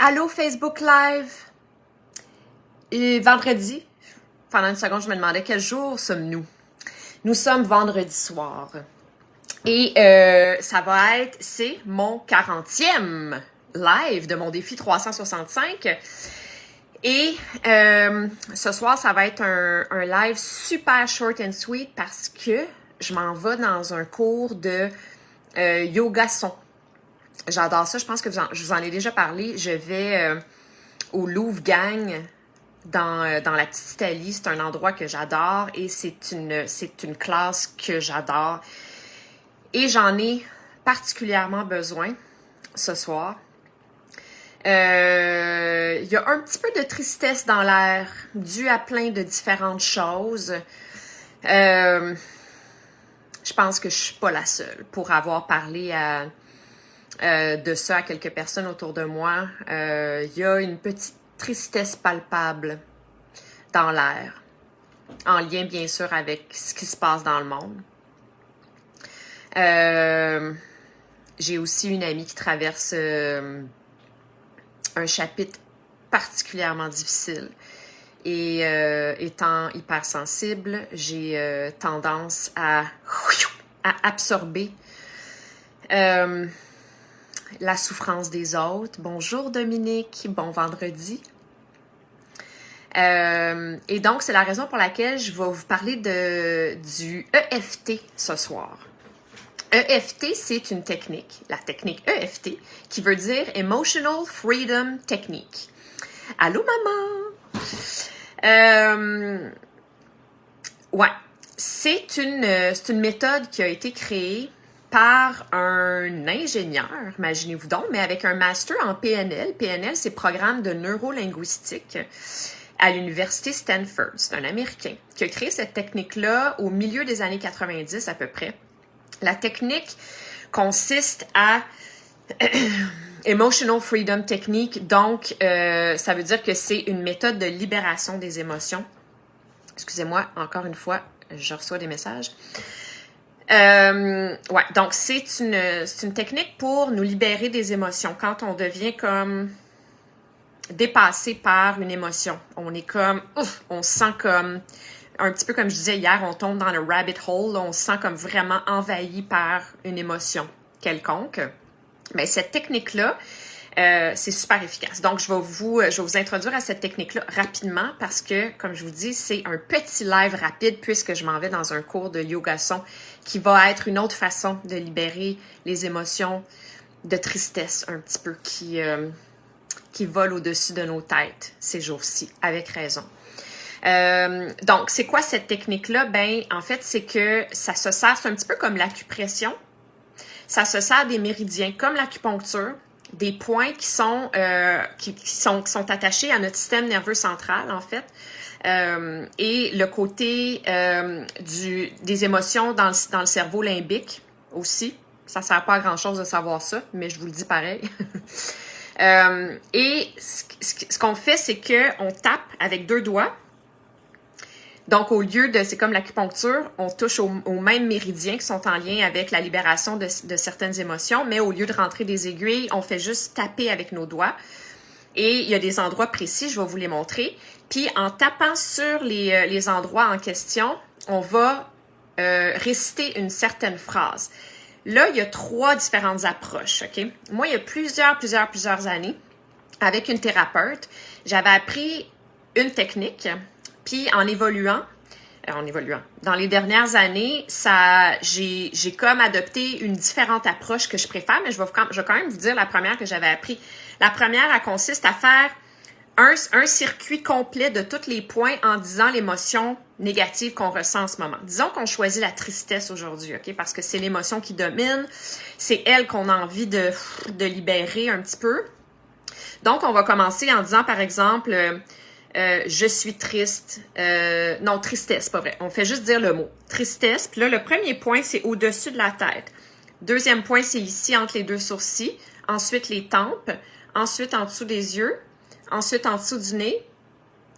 Allô Facebook Live. Et vendredi, pendant une seconde, je me demandais quel jour sommes-nous. Nous sommes vendredi soir. Et c'est mon 40e live de mon défi 365. Et ce soir, ça va être un live super short and sweet parce que je m'en vais dans un cours de yoga son. J'adore ça, je pense que je vous en ai déjà parlé. Je vais au Louvre Gang dans la petite Italie. C'est un endroit que j'adore et c'est une classe que j'adore. Et j'en ai particulièrement besoin ce soir. Il y a un petit peu de tristesse dans l'air, dû à plein de différentes choses. Je pense que je suis pas la seule pour avoir parlé de ça à quelques personnes autour de moi. Il y a une petite tristesse palpable dans l'air, en lien bien sûr avec ce qui se passe dans le monde. J'ai aussi une amie qui traverse un chapitre particulièrement difficile. Et étant hypersensible, j'ai tendance à absorber la souffrance des autres. Bonjour Dominique, bon vendredi. Et donc, c'est la raison pour laquelle je vais vous parler du EFT ce soir. EFT, c'est une technique, la technique EFT, qui veut dire Emotional Freedom Technique. Allô, maman? Ouais, c'est une méthode qui a été créée par un ingénieur, imaginez-vous donc, mais avec un master en PNL. PNL, c'est Programme de neurolinguistique à l'université Stanford. C'est un Américain qui a créé cette technique-là au milieu des années 90 à peu près. La technique consiste à Emotional Freedom Technique, donc ça veut dire que c'est une méthode de libération des émotions. Excusez-moi, encore une fois, je reçois des messages. Ouais, donc c'est une technique pour nous libérer des émotions. Quand on devient comme dépassé par une émotion, on est comme, on se sent comme, un petit peu comme je disais hier, on tombe dans le rabbit hole, on se sent comme vraiment envahi par une émotion quelconque. Mais cette technique-là, c'est super efficace. Donc, je vais vous introduire à cette technique-là rapidement parce que, comme je vous dis, c'est un petit live rapide puisque je m'en vais dans un cours de yoga son qui va être une autre façon de libérer les émotions de tristesse un petit peu qui volent au-dessus de nos têtes ces jours-ci, avec raison. Donc, c'est quoi cette technique-là? Ben, en fait, c'est que ça se sert, c'est un petit peu comme l'acupression. Ça se sert des méridiens, comme l'acupuncture, des points qui sont attachés à notre système nerveux central, en fait. Et le côté des émotions dans le cerveau limbique aussi. Ça ne sert pas à grand-chose de savoir ça, mais je vous le dis pareil. Et ce qu'on fait, c'est qu'on tape avec 2 doigts. Donc, au lieu c'est comme l'acupuncture, on touche aux mêmes méridiens qui sont en lien avec la libération de certaines émotions, mais au lieu de rentrer des aiguilles, on fait juste taper avec nos doigts. Et il y a des endroits précis, je vais vous les montrer. Puis, en tapant sur les endroits en question, on va réciter une certaine phrase. Là, il y a 3 différentes approches, OK? Moi, il y a plusieurs années, avec une thérapeute, j'avais appris une technique. Puis en évoluant, dans les dernières années, j'ai comme adopté une différente approche que je préfère, mais je vais quand même vous dire la première que j'avais appris. La première, elle consiste à faire un circuit complet de tous les points en disant l'émotion négative qu'on ressent en ce moment. Disons qu'on choisit la tristesse aujourd'hui, OK? Parce que c'est l'émotion qui domine, c'est elle qu'on a envie de libérer un petit peu. Donc, on va commencer en disant, par exemple... je suis triste. Non, tristesse, pas vrai. On fait juste dire le mot. Tristesse. Puis là, le premier point, c'est au-dessus de la tête. Deuxième point, c'est ici, entre les 2 sourcils. Ensuite, les tempes. Ensuite, en dessous des yeux. Ensuite, en dessous du nez.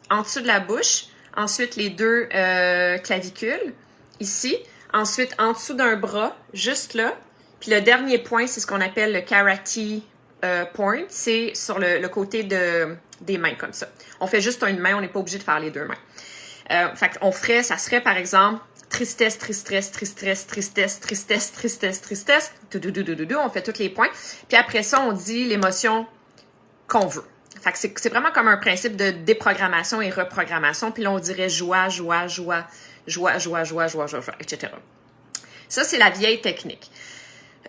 En dessous de la bouche. Ensuite, les 2 clavicules. Ici. Ensuite, en dessous d'un bras. Juste là. Puis le dernier point, c'est ce qu'on appelle le karate point, c'est sur le côté des mains, comme ça. On fait juste une main, on n'est pas obligé de faire les deux mains. Fait qu'on ferait, ça serait par exemple, tristesse, tristesse, tristesse, tristesse, tristesse, tristesse, tristesse, on fait tous les points. Puis après ça, on dit l'émotion qu'on veut. Fait que c'est vraiment comme un principe de déprogrammation et reprogrammation. Puis là, on dirait joie, joie, joie, joie, joie, joie, joie, joie, etc. Ça, c'est la vieille technique.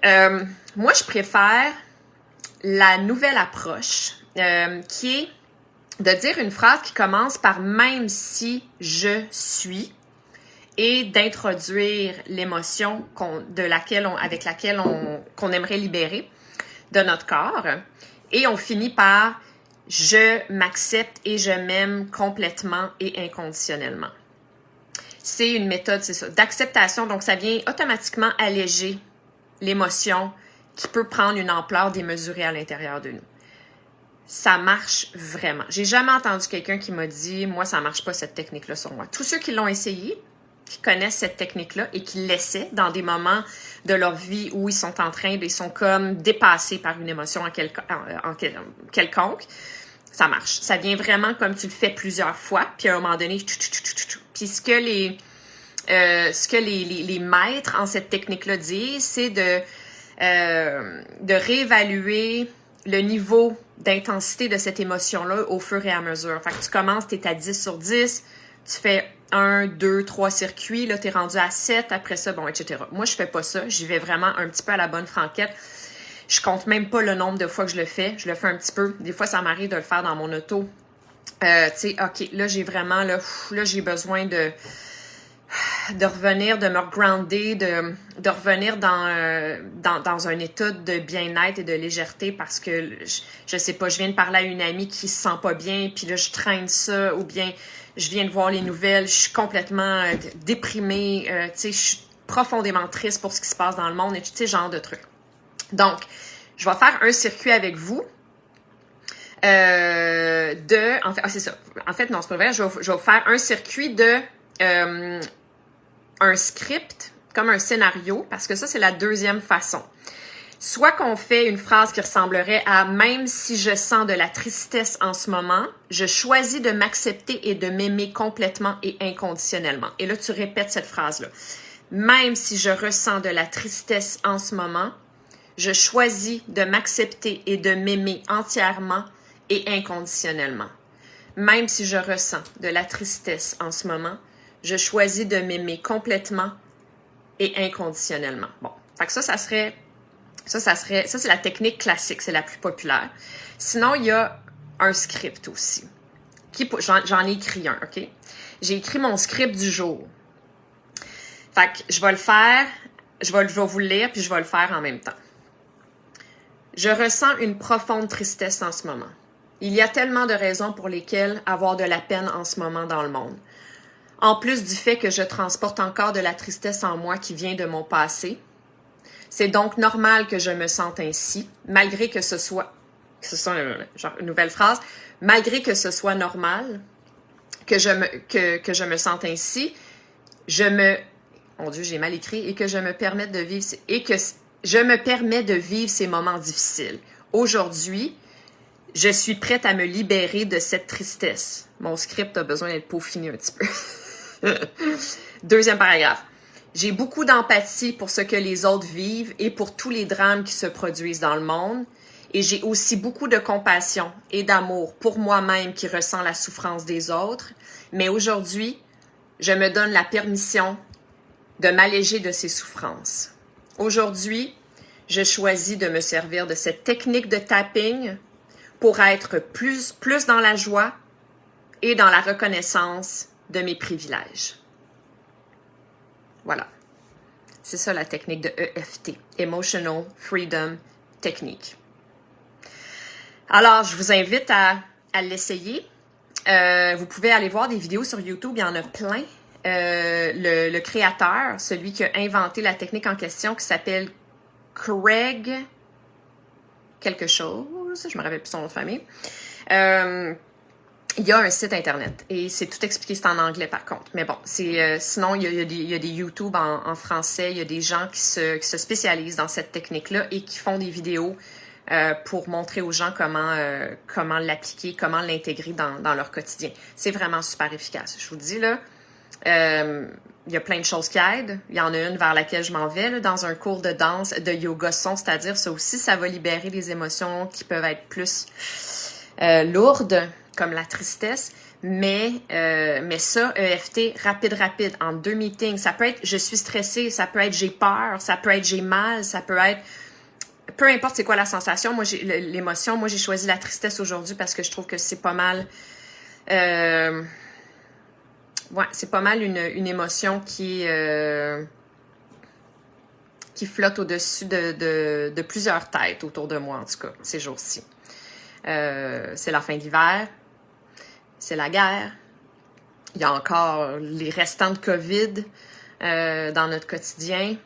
Moi, je préfère la nouvelle approche qui est de dire une phrase qui commence par « même si je suis » et d'introduire l'émotion avec laquelle qu'on aimerait libérer de notre corps. Et on finit par « je m'accepte et je m'aime complètement et inconditionnellement ». C'est une méthode, c'est ça, d'acceptation. Donc, ça vient automatiquement alléger l'émotion qui peut prendre une ampleur démesurée à l'intérieur de nous. Ça marche vraiment. J'ai jamais entendu quelqu'un qui m'a dit « moi, ça marche pas cette technique-là sur moi ». Tous ceux qui l'ont essayé, qui connaissent cette technique-là et qui l'essaient dans des moments de leur vie où ils sont ils sont comme dépassés par une émotion quelconque, ça marche. Ça vient vraiment comme tu le fais plusieurs fois, puis à un moment donné, puis ce que les maîtres en cette technique-là disent, c'est de réévaluer le niveau d'intensité de cette émotion-là au fur et à mesure. Fait que tu commences, tu es à 10 sur 10, tu fais 1, 2, 3 circuits, là, tu es rendu à 7, après ça, bon, etc. Moi, je fais pas ça. J'y vais vraiment un petit peu à la bonne franquette. Je compte même pas le nombre de fois que je le fais. Je le fais un petit peu. Des fois, ça m'arrive de le faire dans mon auto. Tu sais, OK, là, j'ai vraiment, là, j'ai besoin de revenir, de me grounder, de revenir dans un état de bien-être et de légèreté parce que, je sais pas, je viens de parler à une amie qui se sent pas bien, puis là, je traîne ça, ou bien je viens de voir les nouvelles, je suis complètement déprimée, tu sais, je suis profondément triste pour ce qui se passe dans le monde, et tu sais, genre de trucs. Donc, je vais faire un circuit avec vous c'est ça. En fait, non, c'est pas vrai, je vais faire un circuit de un script, comme un scénario, parce que ça, c'est la deuxième façon. Soit qu'on fait une phrase qui ressemblerait à « même si je sens de la tristesse en ce moment, je choisis de m'accepter et de m'aimer complètement et inconditionnellement. » Et là, tu répètes cette phrase-là. « Même si je ressens de la tristesse en ce moment, je choisis de m'accepter et de m'aimer entièrement et inconditionnellement. Même si je ressens de la tristesse en ce moment, je choisis de m'aimer complètement et inconditionnellement. » Bon, fait que ça serait... Ça, c'est la technique classique, c'est la plus populaire. Sinon, il y a un script aussi. J'en ai écrit un, OK? J'ai écrit mon script du jour. Fait que je vais le faire, je vais vous le lire, puis je vais le faire en même temps. Je ressens une profonde tristesse en ce moment. Il y a tellement de raisons pour lesquelles avoir de la peine en ce moment dans le monde. En plus du fait que je transporte encore de la tristesse en moi qui vient de mon passé, c'est donc normal que je me sente ainsi, malgré que ce soit genre une nouvelle phrase, malgré que ce soit normal que je me sente ainsi, mon Dieu, j'ai mal écrit, et que je me permette de vivre, et que je me permets de vivre ces moments difficiles. Aujourd'hui, je suis prête à me libérer de cette tristesse. Mon script a besoin d'être peaufiné un petit peu. Deuxième paragraphe. J'ai beaucoup d'empathie pour ce que les autres vivent et pour tous les drames qui se produisent dans le monde. Et j'ai aussi beaucoup de compassion et d'amour pour moi-même qui ressent la souffrance des autres. Mais aujourd'hui, je me donne la permission de m'alléger de ces souffrances. Aujourd'hui, je choisis de me servir de cette technique de tapping pour être plus dans la joie et dans la reconnaissance de mes privilèges. Voilà. C'est ça la technique de EFT, Emotional Freedom Technique. Alors, je vous invite à l'essayer. Vous pouvez aller voir des vidéos sur YouTube, il y en a plein. Le créateur, celui qui a inventé la technique en question, qui s'appelle Craig quelque chose, je me rappelle plus son nom de famille. Il y a un site internet et c'est tout expliqué, c'est en anglais par contre. Mais bon, sinon il y a des YouTube en français, il y a des gens qui se spécialisent dans cette technique-là et qui font des vidéos pour montrer aux gens comment l'appliquer, comment l'intégrer dans leur quotidien. C'est vraiment super efficace. Je vous le dis, là, il y a plein de choses qui aident. Il y en a une vers laquelle je m'en vais, là, dans un cours de danse, de yoga son, c'est-à-dire ça aussi, ça va libérer les émotions qui peuvent être plus lourdes, comme la tristesse. Mais ça, EFT, rapide, en 2 meetings, ça peut être je suis stressée, ça peut être j'ai peur, ça peut être j'ai mal, ça peut être peu importe c'est quoi la sensation. Moi, l'émotion, moi j'ai choisi la tristesse aujourd'hui parce que je trouve que c'est pas mal c'est pas mal une émotion qui flotte au-dessus de plusieurs têtes autour de moi, en tout cas, ces jours-ci. C'est la fin de l'hiver. C'est la guerre. Il y a encore les restants de COVID dans notre quotidien.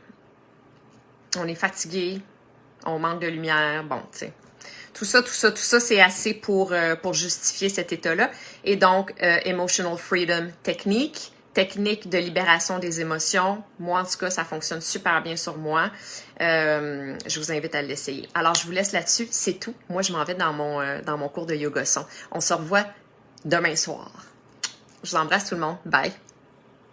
On est fatigué. On manque de lumière. Bon, tu sais. Tout ça, c'est assez pour justifier cet état-là. Et donc, Emotional Freedom technique de libération des émotions. Moi, en tout cas, ça fonctionne super bien sur moi. Je vous invite à l'essayer. Alors, je vous laisse là-dessus. C'est tout. Moi, je m'en vais dans mon cours de yoga son. On se revoit demain soir. Je vous embrasse tout le monde. Bye!